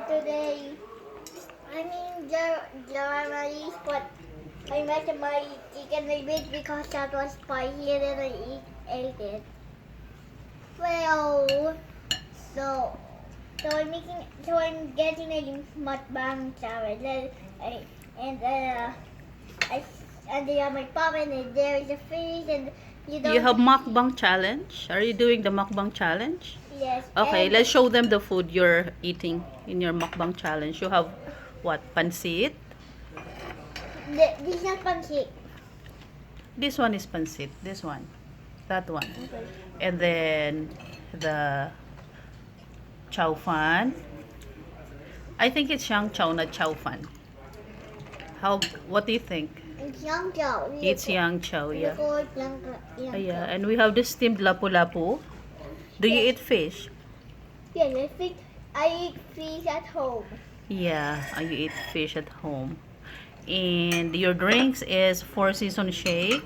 today. I mean, Germany's, but I made my chicken a bit because that was spicy and then ate it. Well, so I'm getting a mukbang challenge, and they have my pop and there is a fish and You have mukbang challenge? Are you doing the mukbang challenge? yes. Okay, And let's show them the food you're eating in your mukbang challenge. You have what? Pansit? this is not pancit. This one is pansit. This one. That one. Okay. And then the chow fan. I think it's yang chow, not chow fan. What do you think? It's yang chow. It's yang chow, yeah. Yeah. Yeah, and we have the steamed lapu-lapu. Do you eat fish? Yes, I eat fish at home. Yeah, you eat fish at home. And your drinks is Four Season Shake.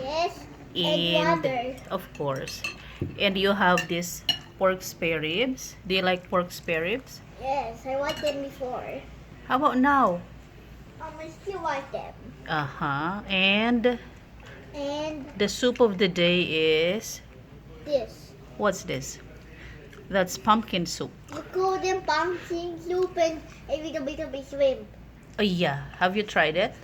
Yes, And and water. of course. And you have this pork spare ribs. Do you like pork spare ribs? Yes, I watched them before. How about now? I still watch them. And And the soup of the day is, this. what's this? That's pumpkin soup. You call them pumpkin soup and a little bit of shrimp. Oh yeah, have you tried it?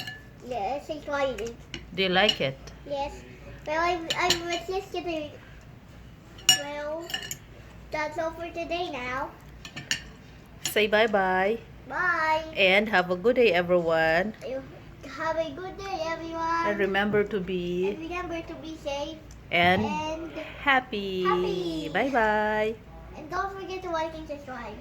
Yes, I tried it. Do you like it? Yes. Well, I was yesterday. Well, that's all for today now. Say bye-bye. Bye. And have a good day, everyone. You have a good day, everyone. And remember to And be remember to be safe and and happy. Happy. Bye-bye. and don't forget to like and subscribe.